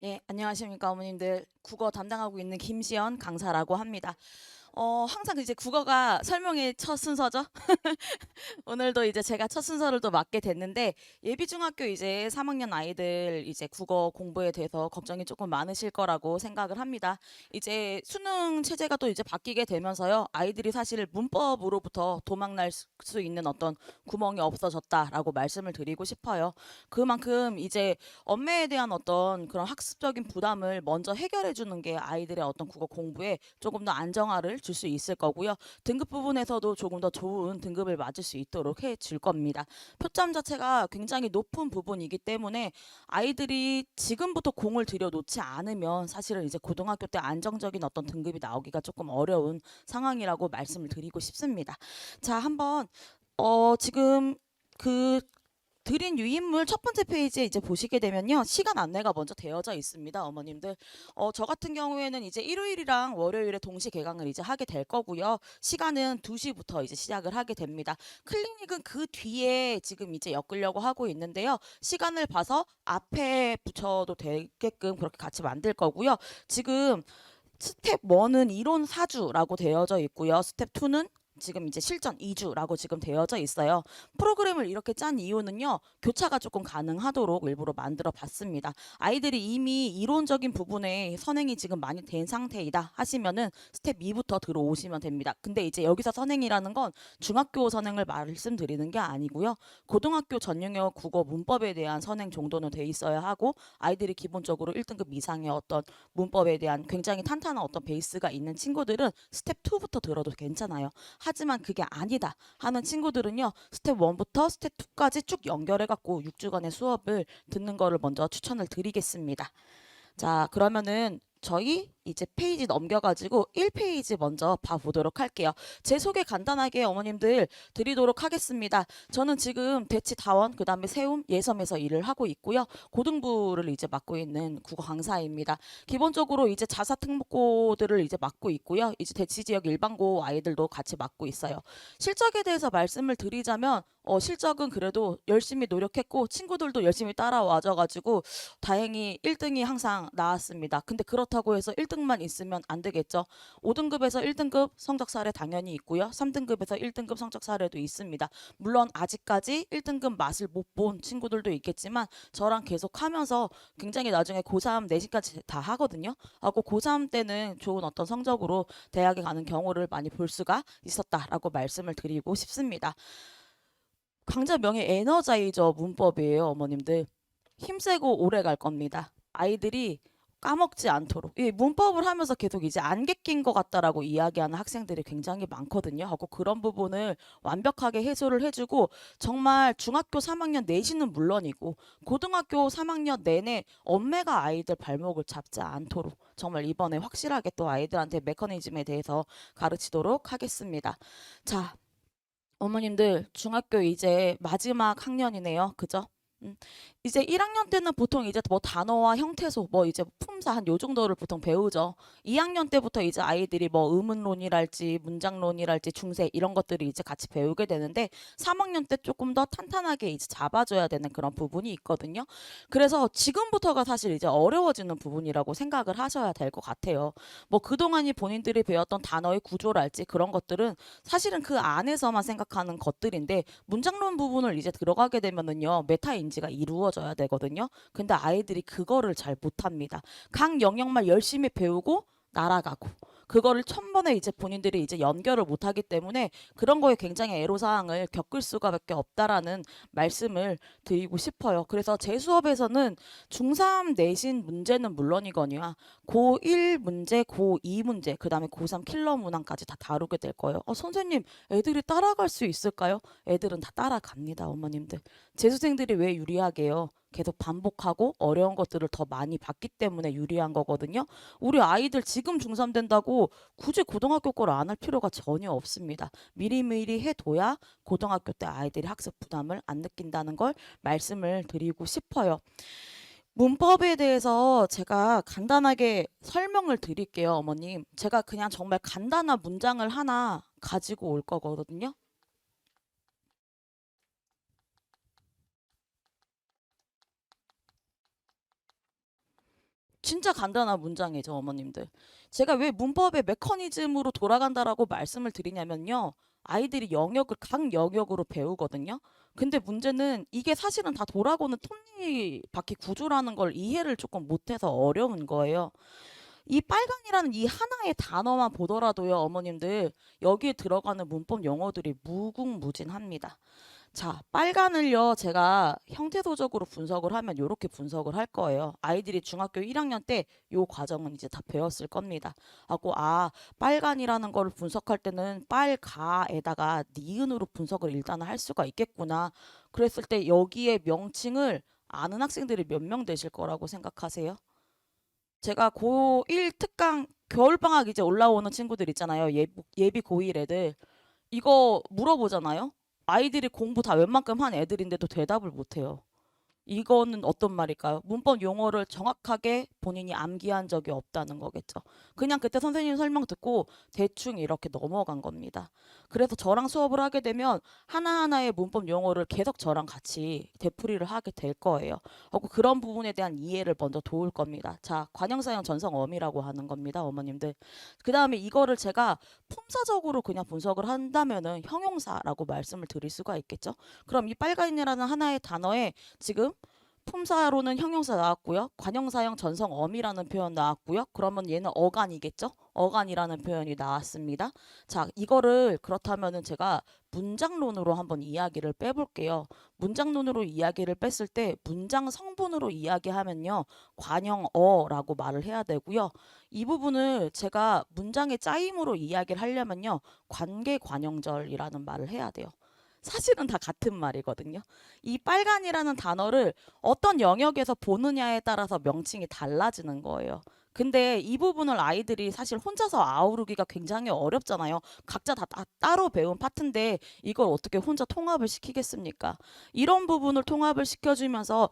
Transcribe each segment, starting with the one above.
예, 안녕하십니까, 어머님들. 국어 담당하고 있는 김시연 강사라고 합니다. 항상 이제 국어가 설명의 첫 순서죠. 오늘도 이제 제가 첫 순서를 또 맡게 됐는데 예비중학교 이제 3학년 아이들 이제 국어 공부에 대해서 걱정이 조금 많으실 거라고 생각을 합니다. 이제 수능 체제가 또 이제 바뀌게 되면서요. 아이들이 사실 문법으로부터 도망날 수 있는 어떤 구멍이 없어졌다라고 말씀을 드리고 싶어요. 그만큼 이제 언어에 대한 어떤 그런 학습적인 부담을 먼저 해결해 주는 게 아이들의 어떤 국어 공부에 조금 더 안정화를 줄 수 있을 거고요. 등급 부분에서도 조금 더 좋은 등급을 맞을 수 있도록 해 줄 겁니다. 표점 자체가 굉장히 높은 부분이기 때문에 아이들이 지금부터 공을 들여 놓지 않으면 사실은 이제 고등학교 때 안정적인 어떤 등급이 나오기가 조금 어려운 상황이라고 말씀을 드리고 싶습니다. 자, 한번 지금 그 드린 유인물 첫 번째 페이지에 이제 보시게 되면요. 시간 안내가 먼저 되어져 있습니다. 어머님들. 저 같은 경우에는 이제 일요일이랑 월요일에 동시 개강을 이제 하게 될 거고요. 시간은 2시부터 이제 시작을 하게 됩니다. 클리닉은 그 뒤에 지금 이제 엮으려고 하고 있는데요. 시간을 봐서 앞에 붙여도 되게끔 그렇게 같이 만들 거고요. 지금 스텝 1은 이론 4주라고 되어져 있고요. 스텝 2는 지금 이제 실전 2주라고 지금 되어져 있어요. 프로그램을 이렇게 짠 이유는요. 교차가 조금 가능하도록 일부러 만들어 봤습니다. 아이들이 이미 이론적인 부분에 선행이 지금 많이 된 상태이다 하시면은 스텝 2부터 들어오시면 됩니다. 근데 이제 여기서 선행이라는 건 중학교 선행을 말씀드리는 게 아니고요. 고등학교 전용어 국어 문법에 대한 선행 정도는 돼 있어야 하고 아이들이 기본적으로 1등급 이상의 어떤 문법에 대한 굉장히 탄탄한 어떤 베이스가 있는 친구들은 스텝 2부터 들어도 괜찮아요. 하지만 그게 아니다 하는 친구들은요. 스텝 1부터 스텝 2까지 쭉 연결해 갖고 6주간의 수업을 듣는 거를 먼저 추천을 드리겠습니다. 자, 그러면은 저희 이제 페이지 넘겨가지고 1페이지 먼저 봐보도록 할게요. 제 소개 간단하게 어머님들 드리도록 하겠습니다. 저는 지금 대치다원, 그 다음에 세움, 예섬에서 일을 하고 있고요. 고등부를 이제 맡고 있는 국어 강사입니다. 기본적으로 이제 자사 특목고들을 이제 맡고 있고요. 이제 대치 지역 일반고 아이들도 같이 맡고 있어요. 실적에 대해서 말씀을 드리자면 실적은 그래도 열심히 노력했고 친구들도 열심히 따라와줘가지고 다행히 1등이 항상 나왔습니다. 근데 그렇다고 해서 1등만 있으면 안 되겠죠. 5등급에서 1등급 성적 사례 당연히 있고요. 3등급에서 1등급 성적 사례도 있습니다. 물론 아직까지 1등급 맛을 못 본 친구들도 있겠지만 저랑 계속 하면서 굉장히 나중에 고3 내신까지 다 하거든요. 하고 고3 때는 좋은 어떤 성적으로 대학에 가는 경우를 많이 볼 수가 있었다라고 말씀을 드리고 싶습니다. 강좌 명의 에너자이저 문법이에요, 어머님들. 힘세고 오래 갈 겁니다. 아이들이 까먹지 않도록. 이 문법을 하면서 계속 이제 안개 낀 것 같다라고 이야기하는 학생들이 굉장히 많거든요. 하고 그런 부분을 완벽하게 해소를 해주고 정말 중학교 3학년 내신은 물론이고 고등학교 3학년 내내 엄매가 아이들 발목을 잡지 않도록 정말 이번에 확실하게 또 아이들한테 메커니즘에 대해서 가르치도록 하겠습니다. 자, 어머님들 중학교 이제 마지막 학년이네요. 그죠? 음, 이제 1학년 때는 보통 이제 뭐 단어와 형태소 뭐 이제 품사 한 요 정도를 보통 배우죠. 2학년 때부터 이제 아이들이 뭐 의문론이랄지 문장론이랄지 중세 이런 것들이 이제 같이 배우게 되는데 3학년 때 조금 더 탄탄하게 이제 잡아줘야 되는 그런 부분이 있거든요. 그래서 지금부터가 사실 이제 어려워지는 부분이라고 생각을 하셔야 될 것 같아요. 뭐 그동안이 본인들이 배웠던 단어의 구조랄지 그런 것들은 사실은 그 안에서만 생각하는 것들인데 문장론 부분을 이제 들어가게 되면은요 메타 인지가 이루어져야 되거든요. 근데 아이들이 그거를 잘 못합니다. 각 영역만 열심히 배우고 날아가고 그거를 천번에 이제 본인들이 이제 연결을 못하기 때문에 그런 거에 굉장히 애로사항을 겪을 수가밖에 없다라는 말씀을 드리고 싶어요. 그래서 제 수업에서는 중3 내신 문제는 물론이거니와 고1 문제, 고2 문제, 그 다음에 고3 킬러 문항까지 다 다루게 될 거예요. 선생님, 애들이 따라갈 수 있을까요? 애들은 다 따라갑니다, 어머님들. 재수생들이 왜 유리하게요? 계속 반복하고 어려운 것들을 더 많이 봤기 때문에 유리한 거거든요. 우리 아이들 지금 중3 된다고 굳이 고등학교 걸 안 할 필요가 전혀 없습니다. 미리미리 해둬야 고등학교 때 아이들이 학습 부담을 안 느낀다는 걸 말씀을 드리고 싶어요. 문법에 대해서 제가 간단하게 설명을 드릴게요, 어머님. 제가 그냥 정말 간단한 문장을 하나 가지고 올 거거든요. 진짜 간단한 문장이죠, 어머님들. 제가 왜 문법의 메커니즘으로 돌아간다라고 말씀을 드리냐면요. 아이들이 영역을 각 영역으로 배우거든요. 근데 문제는 이게 사실은 다 돌아오는 톱니바퀴 구조라는 걸 이해를 조금 못해서 어려운 거예요. 이 빨간이라는 이 하나의 단어만 보더라도요, 어머님들, 여기에 들어가는 문법 용어들이 무궁무진합니다. 자, 빨간을요, 제가 형태소적으로 분석을 하면 이렇게 분석을 할 거예요. 아이들이 중학교 1학년 때 요 과정은 이제 다 배웠을 겁니다. 하고, 빨간이라는 걸 분석할 때는 빨가에다가 니은으로 분석을 일단은 할 수가 있겠구나. 그랬을 때 여기에 명칭을 아는 학생들이 몇 명 되실 거라고 생각하세요? 제가 고1 특강 겨울방학 이제 올라오는 친구들 있잖아요. 예비 고1 애들. 이거 물어보잖아요. 아이들이 공부 다 웬만큼 한 애들인데도 대답을 못해요. 이거는 어떤 말일까요? 문법 용어를 정확하게 본인이 암기한 적이 없다는 거겠죠. 그냥 그때 선생님 설명 듣고 대충 이렇게 넘어간 겁니다. 그래서 저랑 수업을 하게 되면 하나하나의 문법 용어를 계속 저랑 같이 되풀이를 하게 될 거예요. 하고 그런 부분에 대한 이해를 먼저 도울 겁니다. 자, 관형사형 전성어미라고 하는 겁니다, 어머님들. 그 다음에 이거를 제가 품사적으로 그냥 분석을 한다면은 형용사라고 말씀을 드릴 수가 있겠죠. 그럼 이 빨간이라는 하나의 단어에 지금 품사로는 형용사 나왔고요. 관형사형 전성어미라는 표현 나왔고요. 그러면 얘는 어간이겠죠? 어간이라는 표현이 나왔습니다. 자, 이거를 그렇다면은 제가 문장론으로 한번 이야기를 빼볼게요. 문장론으로 이야기를 뺐을 때 문장 성분으로 이야기하면요. 관형어라고 말을 해야 되고요. 이 부분을 제가 문장의 짜임으로 이야기를 하려면요. 관계관형절이라는 말을 해야 돼요. 사실은 다 같은 말이거든요. 이 빨간이라는 단어를 어떤 영역에서 보느냐에 따라서 명칭이 달라지는 거예요. 근데 이 부분을 아이들이 사실 혼자서 아우르기가 굉장히 어렵잖아요. 각자 다 따로 배운 파트인데 이걸 어떻게 혼자 통합을 시키겠습니까? 이런 부분을 통합을 시켜주면서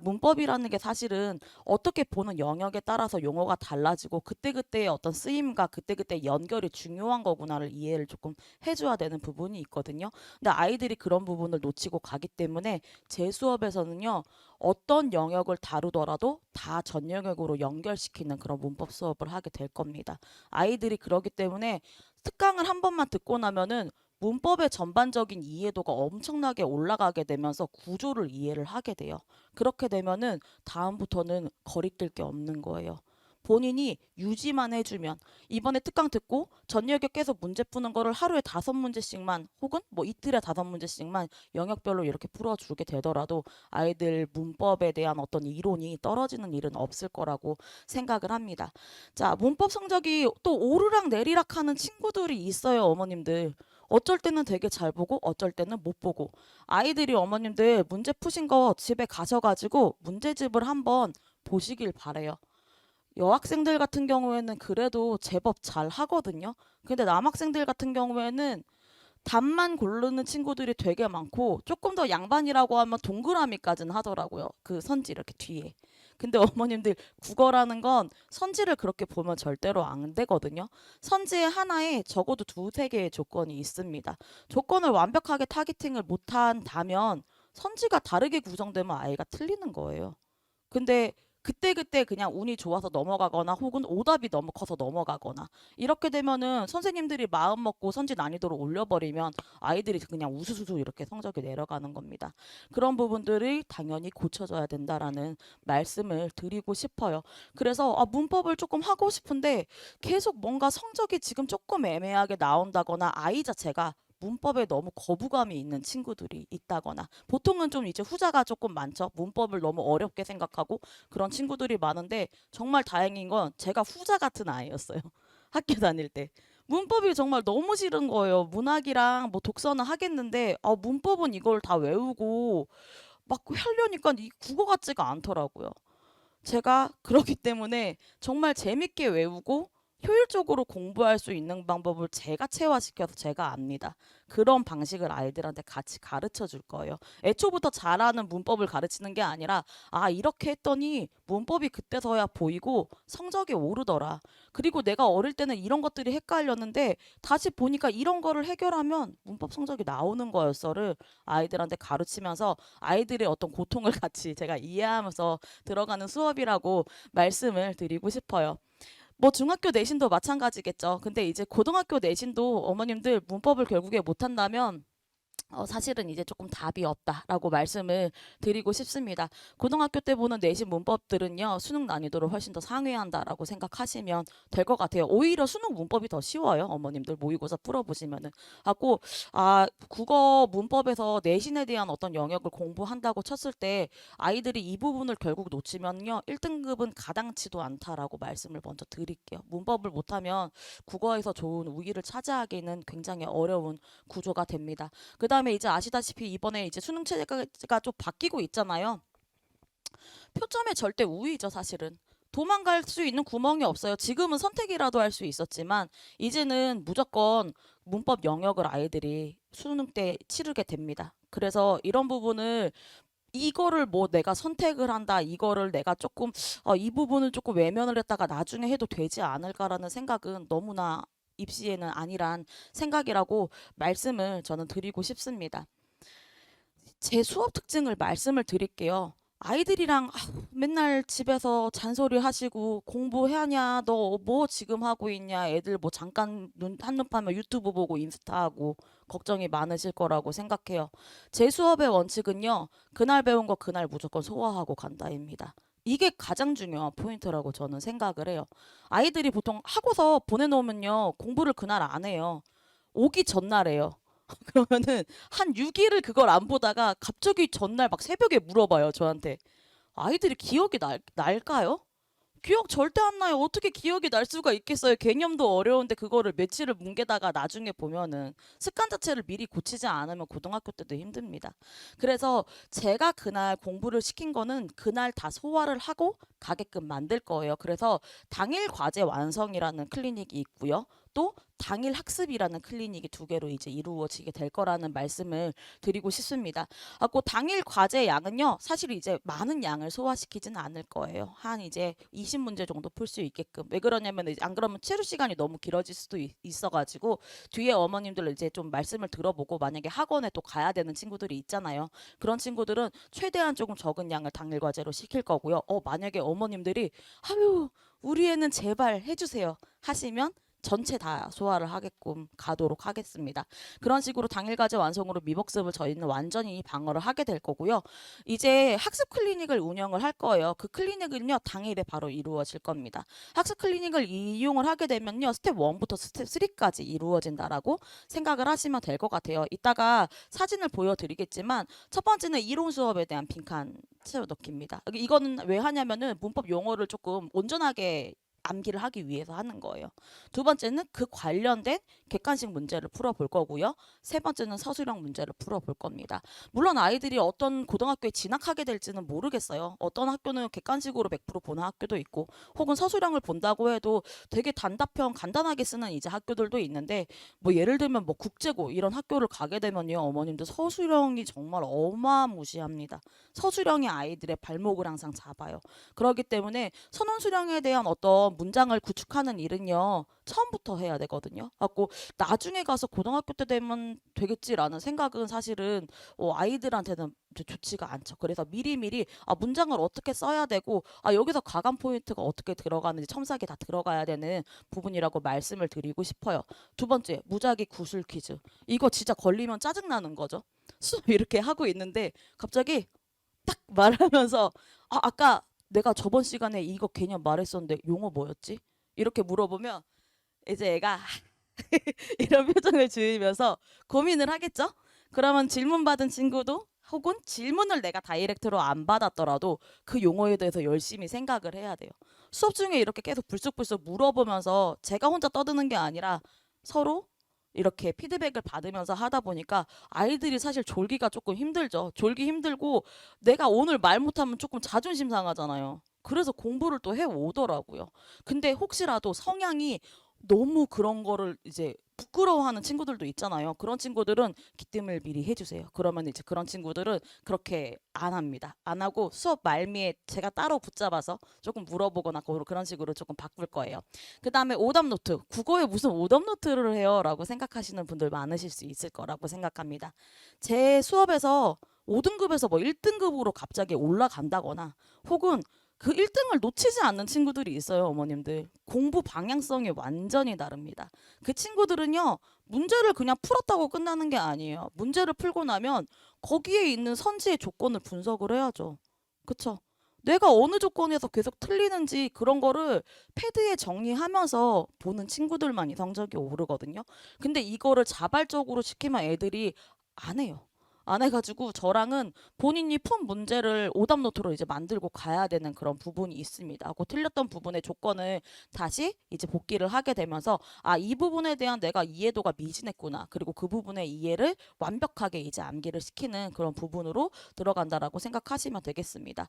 문법이라는 게 사실은 어떻게 보는 영역에 따라서 용어가 달라지고 그때그때의 어떤 쓰임과 그때그때 연결이 중요한 거구나를 이해를 조금 해줘야 되는 부분이 있거든요. 근데 아이들이 그런 부분을 놓치고 가기 때문에 제 수업에서는요. 어떤 영역을 다루더라도 다 전 영역으로 연결시키는 그런 문법 수업을 하게 될 겁니다. 아이들이 그러기 때문에 특강을 한 번만 듣고 나면은 문법의 전반적인 이해도가 엄청나게 올라가게 되면서 구조를 이해를 하게 돼요. 그렇게 되면은 다음부터는 거리낄 게 없는 거예요. 본인이 유지만 해주면 이번에 특강 듣고 전역에 계속 문제 푸는 거를 하루에 5문제씩만 혹은 뭐 이틀에 5문제씩만 영역별로 이렇게 풀어주게 되더라도 아이들 문법에 대한 어떤 이론이 떨어지는 일은 없을 거라고 생각을 합니다. 자, 문법 성적이 또 오르락 내리락 하는 친구들이 있어요, 어머님들. 어쩔 때는 되게 잘 보고 어쩔 때는 못 보고 아이들이 어머님들 문제 푸신 거 집에 가셔가지고 문제집을 한번 보시길 바래요. 여학생들 같은 경우에는 그래도 제법 잘 하거든요. 근데 남학생들 같은 경우에는 답만 고르는 친구들이 되게 많고 조금 더 양반이라고 하면 동그라미까지는 하더라고요. 그 선지 이렇게 뒤에. 근데 어머님들 국어라는 건 선지를 그렇게 보면 절대로 안 되거든요. 선지의 하나에 적어도 두세 개의 조건이 있습니다. 조건을 완벽하게 타겟팅을 못한다면 선지가 다르게 구성되면 아이가 틀리는 거예요. 근데 그때그때 그냥 운이 좋아서 넘어가거나 혹은 오답이 너무 커서 넘어가거나 이렇게 되면은 선생님들이 마음 먹고 선지 난이도를 올려버리면 아이들이 그냥 우수수수 이렇게 성적이 내려가는 겁니다. 그런 부분들이 당연히 고쳐져야 된다라는 말씀을 드리고 싶어요. 그래서 문법을 조금 하고 싶은데 계속 뭔가 성적이 지금 조금 애매하게 나온다거나 아이 자체가 문법에 너무 거부감이 있는 친구들이 있다거나 보통은 좀 이제 후자가 조금 많죠. 문법을 너무 어렵게 생각하고 그런 친구들이 많은데 정말 다행인 건 제가 후자 같은 아이였어요. 학교 다닐 때. 문법이 정말 너무 싫은 거예요. 문학이랑 뭐 독서는 하겠는데 문법은 이걸 다 외우고 막 하려니까 이 국어 같지가 않더라고요. 제가 그렇기 때문에 정말 재밌게 외우고 효율적으로 공부할 수 있는 방법을 제가 체화시켜서 제가 압니다. 그런 방식을 아이들한테 같이 가르쳐 줄 거예요. 애초부터 잘하는 문법을 가르치는 게 아니라 아, 이렇게 했더니 문법이 그때서야 보이고 성적이 오르더라. 그리고 내가 어릴 때는 이런 것들이 헷갈렸는데 다시 보니까 이런 거를 해결하면 문법 성적이 나오는 거였어를 아이들한테 가르치면서 아이들의 어떤 고통을 같이 제가 이해하면서 들어가는 수업이라고 말씀을 드리고 싶어요. 뭐 중학교 내신도 마찬가지겠죠. 근데 이제 고등학교 내신도 어머님들 문법을 결국에 못한다면 사실은 이제 조금 답이 없다라고 말씀을 드리고 싶습니다. 고등학교 때 보는 내신 문법들은요, 수능 난이도를 훨씬 더 상회한다라고 생각하시면 될 것 같아요. 오히려 수능 문법이 더 쉬워요. 어머님들 모의고사 풀어보시면은. 하고, 국어 문법에서 내신에 대한 어떤 영역을 공부한다고 쳤을 때 아이들이 이 부분을 결국 놓치면요, 1등급은 가당치도 않다라고 말씀을 먼저 드릴게요. 문법을 못하면 국어에서 좋은 우위를 차지하기는 굉장히 어려운 구조가 됩니다. 그 다음에 이제 아시다시피 이번에 이제 수능 체제가 좀 바뀌고 있잖아요. 표점의 절대 우위죠, 사실은. 도망갈 수 있는 구멍이 없어요. 지금은 선택이라도 할 수 있었지만 이제는 무조건 문법 영역을 아이들이 수능 때 치르게 됩니다. 그래서 이런 부분을 이거를 뭐 내가 선택을 한다, 이거를 내가 조금 이 부분을 조금 외면을 했다가 나중에 해도 되지 않을까라는 생각은 너무나 입시에는 아니란 생각이라고 말씀을 저는 드리고 싶습니다. 제 수업 특징을 말씀을 드릴게요. 아이들이랑 맨날 집에서 잔소리 하시고 공부하냐, 너 뭐 지금 하고 있냐, 애들 뭐 잠깐 한눈 파면 유튜브 보고 인스타하고 걱정이 많으실 거라고 생각해요. 제 수업의 원칙은요, 그날 배운 거 그날 무조건 소화하고 간다입니다. 이게 가장 중요한 포인트라고 저는 생각을 해요. 아이들이 보통 하고서 보내놓으면요, 공부를 그날 안 해요. 오기 전날에요. 그러면은 한 6일을 그걸 안 보다가 갑자기 전날 막 새벽에 물어봐요, 저한테. 아이들이 기억이 날까요? 기억 절대 안 나요. 어떻게 기억이 날 수가 있겠어요? 개념도 어려운데 그거를 며칠을 뭉개다가 나중에 보면은 습관 자체를 미리 고치지 않으면 고등학교 때도 힘듭니다. 그래서 제가 그날 공부를 시킨 거는 그날 다 소화를 하고 가게끔 만들 거예요. 그래서 당일 과제 완성이라는 클리닉이 있고요. 또 당일 학습이라는 클리닉이 두 개로 이제 이루어지게 될 거라는 말씀을 드리고 싶습니다. 그 당일 과제 양은요, 사실 이제 많은 양을 소화시키지는 않을 거예요. 한 이제 20문제 정도 풀 수 있게끔. 왜 그러냐면 이제 안 그러면 체류 시간이 너무 길어질 수도 있어가지고 뒤에 어머님들 이제 좀 말씀을 들어보고 만약에 학원에 또 가야 되는 친구들이 있잖아요. 그런 친구들은 최대한 조금 적은 양을 당일 과제로 시킬 거고요. 만약에 어머님들이 아유, 우리 애는 제발 해주세요 하시면 전체 다 소화를 하게끔 가도록 하겠습니다. 그런 식으로 당일 과제 완성으로 미복습을 저희는 완전히 방어를 하게 될 거고요. 이제 학습 클리닉을 운영을 할 거예요. 그 클리닉은요, 당일에 바로 이루어질 겁니다. 학습 클리닉을 이용을 하게 되면요, 스텝 1부터 스텝 3까지 이루어진다라고 생각을 하시면 될 것 같아요. 이따가 사진을 보여드리겠지만 첫 번째는 이론 수업에 대한 빈칸 채워넣기입니다. 이거는 왜 하냐면은 문법 용어를 조금 온전하게 암기를 하기 위해서 하는 거예요. 두 번째는 그 관련된 객관식 문제를 풀어볼 거고요. 세 번째는 서술형 문제를 풀어볼 겁니다. 물론 아이들이 어떤 고등학교에 진학하게 될지는 모르겠어요. 어떤 학교는 객관식으로 100% 보는 학교도 있고 혹은 서술형을 본다고 해도 되게 단답형 간단하게 쓰는 이제 학교들도 있는데 뭐 예를 들면 뭐 국제고 이런 학교를 가게 되면요. 어머님들 서술형이 정말 어마무시합니다. 서술형이 아이들의 발목을 항상 잡아요. 그렇기 때문에 선원수령에 대한 어떤 문장을 구축하는 일은요, 처음부터 해야 되거든요. 갖고 나중에 가서 고등학교 때 되면 되겠지라는 생각은 사실은 아이들한테는 좋지가 않죠. 그래서 미리미리 문장을 어떻게 써야 되고 여기서 가감 포인트가 어떻게 들어가는지 첨삭이 다 들어가야 되는 부분이라고 말씀을 드리고 싶어요. 두 번째, 무작위 구술 퀴즈. 이거 진짜 걸리면 짜증나는 거죠. 수업 이렇게 하고 있는데 갑자기 딱 말하면서 아까 내가 저번 시간에 이거 개념 말했었는데 용어 뭐였지? 이렇게 물어보면 이제 애가 이런 표정을 지으면서 고민을 하겠죠? 그러면 질문 받은 친구도 혹은 질문을 내가 다이렉트로 안 받았더라도 그 용어에 대해서 열심히 생각을 해야 돼요. 수업 중에 이렇게 계속 불쑥불쑥 물어보면서 제가 혼자 떠드는 게 아니라 서로 이렇게 피드백을 받으면서 하다 보니까 아이들이 사실 졸기가 조금 힘들죠. 졸기 힘들고 내가 오늘 말 못하면 조금 자존심 상하잖아요. 그래서 공부를 또 해오더라고요. 근데 혹시라도 성향이 너무 그런 거를 이제 부끄러워하는 친구들도 있잖아요. 그런 친구들은 기뜸을 미리 해주세요. 그러면 이제 그런 친구들은 그렇게 안 합니다. 안 하고 수업 말미에 제가 따로 붙잡아서 조금 물어보거나 그런 식으로 조금 바꿀 거예요. 그 다음에 오답 노트. 국어에 무슨 오답 노트를 해요? 라고 생각하시는 분들 많으실 수 있을 거라고 생각합니다. 제 수업에서 5등급에서 뭐 1등급으로 갑자기 올라간다거나 혹은 그 1등을 놓치지 않는 친구들이 있어요, 어머님들. 공부 방향성이 완전히 다릅니다. 그 친구들은요, 문제를 그냥 풀었다고 끝나는 게 아니에요. 문제를 풀고 나면 거기에 있는 선지의 조건을 분석을 해야죠. 그쵸? 내가 어느 조건에서 계속 틀리는지 그런 거를 패드에 정리하면서 보는 친구들만이 성적이 오르거든요. 근데 이거를 자발적으로 시키면 애들이 안 해요. 안 해가지고 저랑은 본인이 푼 문제를 오답 노트로 이제 만들고 가야 되는 그런 부분이 있습니다. 그 틀렸던 부분의 조건을 다시 이제 복기를 하게 되면서 아, 이 부분에 대한 내가 이해도가 미진했구나. 그리고 그 부분의 이해를 완벽하게 이제 암기를 시키는 그런 부분으로 들어간다라고 생각하시면 되겠습니다.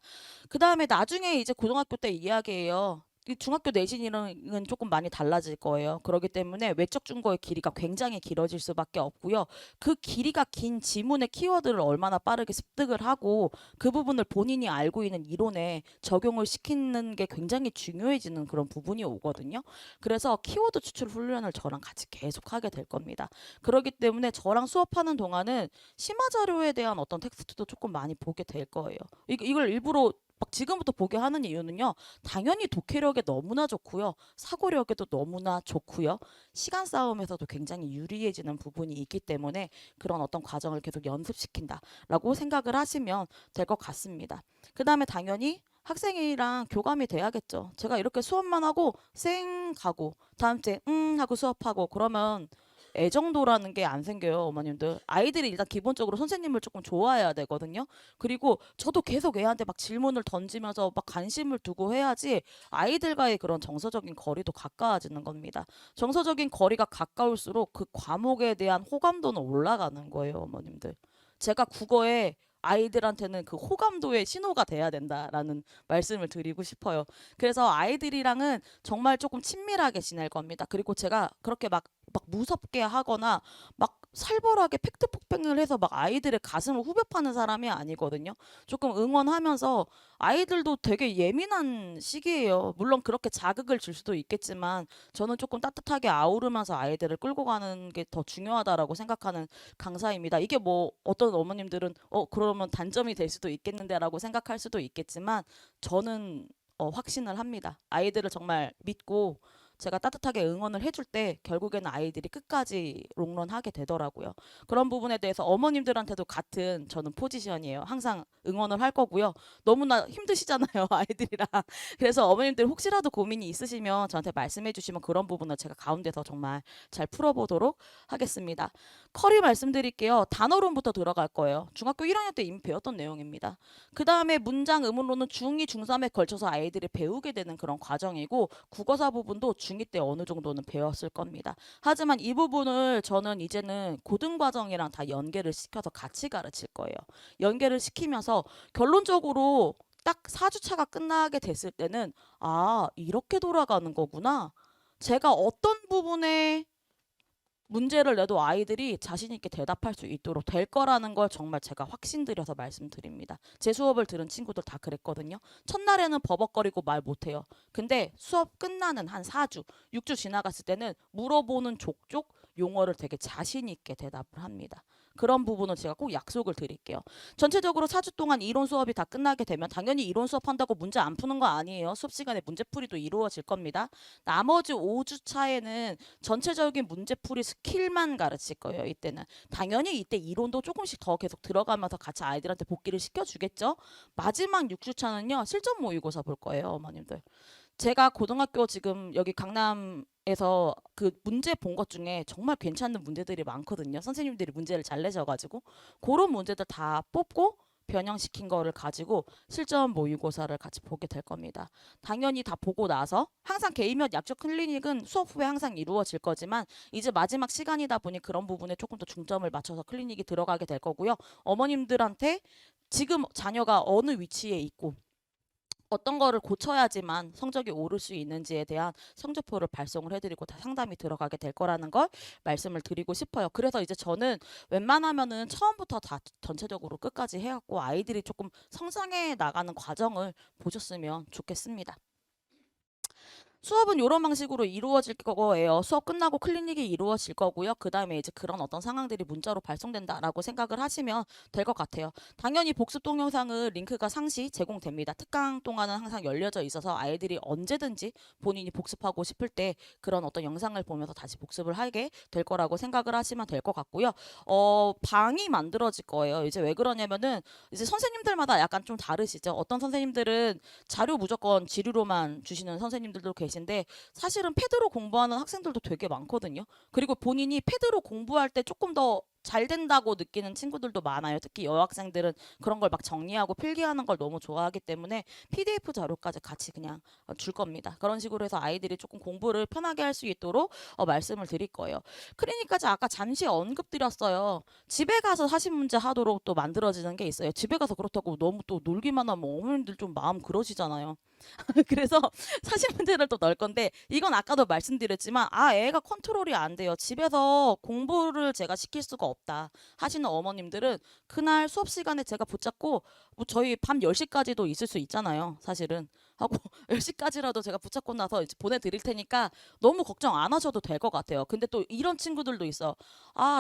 그 다음에 나중에 이제 고등학교 때 이야기예요. 이 중학교 내신이랑은 조금 많이 달라질 거예요. 그렇기 때문에 외적 중거의 길이가 굉장히 길어질 수밖에 없고요. 그 길이가 긴 지문의 키워드를 얼마나 빠르게 습득을 하고 그 부분을 본인이 알고 있는 이론에 적용을 시키는 게 굉장히 중요해지는 그런 부분이 오거든요. 그래서 키워드 추출 훈련을 저랑 같이 계속 하게 될 겁니다. 그렇기 때문에 저랑 수업하는 동안은 심화 자료에 대한 어떤 텍스트도 조금 많이 보게 될 거예요. 이걸 일부러 막 지금부터 보게 하는 이유는요. 당연히 독해력에 너무나 좋고요. 사고력에도 너무나 좋고요. 시간 싸움에서도 굉장히 유리해지는 부분이 있기 때문에 그런 어떤 과정을 계속 연습시킨다라고 생각을 하시면 될 것 같습니다. 그 다음에 당연히 학생이랑 교감이 돼야겠죠. 제가 이렇게 수업만 하고 쌩 가고 다음 주에 하고 수업하고 그러면 애정도라는 게 안 생겨요, 어머님들. 아이들이 일단 기본적으로 선생님을 조금 좋아해야 되거든요. 그리고 저도 계속 애한테 막 질문을 던지면서 막 관심을 두고 해야지 아이들과의 그런 정서적인 거리도 가까워지는 겁니다. 정서적인 거리가 가까울수록 그 과목에 대한 호감도는 올라가는 거예요, 어머님들. 제가 국어에 아이들한테는 그 호감도의 신호가 돼야 된다라는 말씀을 드리고 싶어요. 그래서 아이들이랑은 정말 조금 친밀하게 지낼 겁니다. 그리고 제가 그렇게 막 무섭게 하거나 막 살벌하게 팩트 폭행을 해서 막 아이들의 가슴을 후벼 파는 사람이 아니거든요. 조금 응원하면서 아이들도 되게 예민한 시기예요. 물론 그렇게 자극을 줄 수도 있겠지만 저는 조금 따뜻하게 아우르면서 아이들을 끌고 가는 게 더 중요하다라고 생각하는 강사입니다. 이게 뭐 어떤 어머님들은 그러면 단점이 될 수도 있겠는데라고 생각할 수도 있겠지만 저는 확신을 합니다. 아이들을 정말 믿고 제가 따뜻하게 응원을 해줄 때 결국에는 아이들이 끝까지 롱런하게 되더라고요. 그런 부분에 대해서 어머님들한테도 같은 저는 포지션이에요. 항상 응원을 할 거고요. 너무나 힘드시잖아요, 아이들이랑. 그래서 어머님들 혹시라도 고민이 있으시면 저한테 말씀해 주시면 그런 부분을 제가 가운데서 정말 잘 풀어보도록 하겠습니다. 커리 말씀드릴게요. 단어론부터 들어갈 거예요. 중학교 1학년 때 이미 배웠던 내용입니다. 그 다음에 문장 의문론은 중2, 중3에 걸쳐서 아이들이 배우게 되는 그런 과정이고 국어사 부분도 중2 때 어느 정도는 배웠을 겁니다. 하지만 이 부분을 저는 이제는 고등과정이랑 다 연계를 시켜서 같이 가르칠 거예요. 연계를 시키면서 결론적으로 딱 4주차가 끝나게 됐을 때는 아, 이렇게 돌아가는 거구나. 제가 어떤 부분에 문제를 내도 아이들이 자신 있게 대답할 수 있도록 될 거라는 걸 정말 제가 확신드려서 말씀드립니다. 제 수업을 들은 친구들 다 그랬거든요. 첫날에는 버벅거리고 말 못해요. 근데 수업 끝나는 한 4주, 6주 지나갔을 때는 물어보는 족족 용어를 되게 자신 있게 대답을 합니다. 그런 부분은 제가 꼭 약속을 드릴게요. 전체적으로 4주 동안 이론 수업이 다 끝나게 되면 당연히 이론 수업한다고 문제 안 푸는 거 아니에요. 수업 시간에 문제풀이도 이루어질 겁니다. 나머지 5주 차에는 전체적인 문제풀이 스킬만 가르칠 거예요. 이때는 당연히 이때 이론도 조금씩 더 계속 들어가면서 같이 아이들한테 복기를 시켜주겠죠. 마지막 6주차는요 실전 모의고사 볼 거예요, 어머님들. 제가 고등학교 지금 여기 강남에서 그 문제 본 것 중에 정말 괜찮은 문제들이 많거든요. 선생님들이 문제를 잘 내셔가지고 그런 문제들 다 뽑고 변형시킨 거를 가지고 실전 모의고사를 같이 보게 될 겁니다. 당연히 다 보고 나서 항상 개인면 약적 클리닉은 수업 후에 항상 이루어질 거지만 이제 마지막 시간이다 보니 그런 부분에 조금 더 중점을 맞춰서 클리닉이 들어가게 될 거고요. 어머님들한테 지금 자녀가 어느 위치에 있고 어떤 거를 고쳐야지만 성적이 오를 수 있는지에 대한 성적표를 발송을 해드리고 다 상담이 들어가게 될 거라는 걸 말씀을 드리고 싶어요. 그래서 이제 저는 웬만하면은 처음부터 다 전체적으로 끝까지 해갖고 아이들이 조금 성장해 나가는 과정을 보셨으면 좋겠습니다. 수업은 이런 방식으로 이루어질 거예요. 수업 끝나고 클리닉이 이루어질 거고요. 그 다음에 이제 그런 어떤 상황들이 문자로 발송된다라고 생각을 하시면 될 것 같아요. 당연히 복습 동영상은 링크가 상시 제공됩니다. 특강 동안은 항상 열려져 있어서 아이들이 언제든지 본인이 복습하고 싶을 때 그런 어떤 영상을 보면서 다시 복습을 하게 될 거라고 생각을 하시면 될 것 같고요. 방이 만들어질 거예요. 이제 왜 그러냐면은 이제 선생님들마다 약간 좀 다르시죠. 어떤 선생님들은 자료 무조건 지류로만 주시는 선생님들도 계신데 사실은 패드로 공부하는 학생들도 되게 많거든요. 그리고 본인이 패드로 공부할 때 조금 더 잘 된다고 느끼는 친구들도 많아요. 특히 여학생들은 그런 걸 막 정리하고 필기하는 걸 너무 좋아하기 때문에 PDF 자료까지 같이 그냥 줄 겁니다. 그런 식으로 해서 아이들이 조금 공부를 편하게 할 수 있도록 말씀을 드릴 거예요. 클리닉까지 아까 잠시 언급드렸어요. 집에 가서 사실 문제 하도록 또 만들어지는 게 있어요. 집에 가서 그렇다고 너무 또 놀기만 하면 어머님들 좀 마음 그러시잖아요. 그래서 사실 문제를 또 넣을 건데 이건 아까도 말씀드렸지만 애가 컨트롤이 안 돼요. 집에서 공부를 제가 시킬 수가 없다 하시는 어머님들은 그날 수업 시간에 제가 붙잡고 뭐 저희 밤 10시까지도 있을 수 있잖아요. 사실은 하고 10시까지라도 제가 붙잡고 나서 이제 보내드릴 테니까 너무 걱정 안 하셔도 될 것 같아요. 근데 또 이런 친구들도 있어.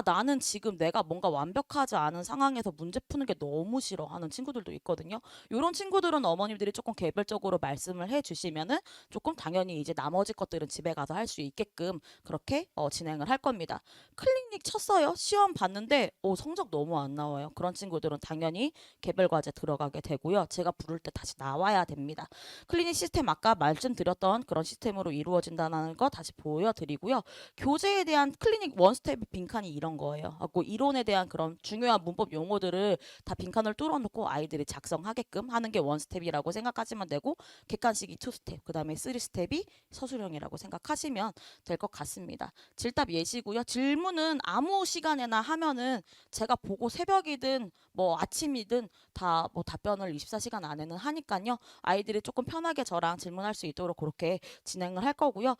나는 지금 내가 뭔가 완벽하지 않은 상황에서 문제 푸는 게 너무 싫어 하는 친구들도 있거든요. 이런 친구들은 어머님들이 조금 개별적으로 말씀을 해주시면은 조금 당연히 이제 나머지 것들은 집에 가서 할 수 있게끔 그렇게 진행을 할 겁니다. 클리닉 쳤어요. 시험 봤는데 성적 너무 안 나와요. 그런 친구들은 당연히 개별 과제 들어가게 되고요. 제가 부를 때 다시 나와야 됩니다. 클리닉 시스템 아까 말씀드렸던 그런 시스템으로 이루어진다는 거 다시 보여드리고요. 교재에 대한 클리닉 원스텝 빈칸이 이런 거예요. 하고 이론에 대한 그런 중요한 문법 용어들을 다 빈칸을 뚫어놓고 아이들이 작성하게끔 하는 게 원스텝이라고 생각하시면 되고 객관식이 투스텝, 그 다음에 쓰리스텝이 서술형이라고 생각하시면 될 것 같습니다. 질답 예시고요. 질문은 아무 시간에나 하면은 제가 보고 새벽이든 뭐 아침이든 다 뭐 답변을 24시간 안에는 하니까요. 아이들이 조금 편하게 저랑 질문할 수 있도록 그렇게 진행을 할 거고요.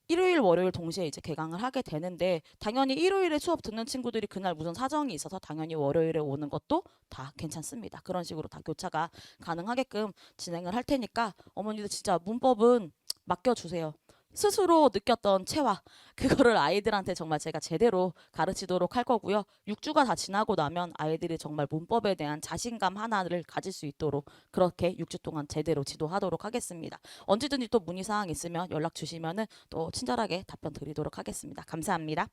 일요일, 월요일 동시에 이제 개강을 하게 되는데 당연히 일요일에 수업 듣는 친구들이 그날 무슨 사정이 있어서 당연히 월요일에 오는 것도 다 괜찮습니다. 그런 식으로 다 교차가 가능하게끔 진행을 할 테니까 어머니들 진짜 문법은 맡겨주세요. 스스로 느꼈던 체화 그거를 아이들한테 정말 제가 제대로 가르치도록 할 거고요. 6주가 다 지나고 나면 아이들이 정말 문법에 대한 자신감 하나를 가질 수 있도록 그렇게 6주 동안 제대로 지도하도록 하겠습니다. 언제든지 또 문의사항 있으면 연락 주시면은 또 친절하게 답변 드리도록 하겠습니다. 감사합니다.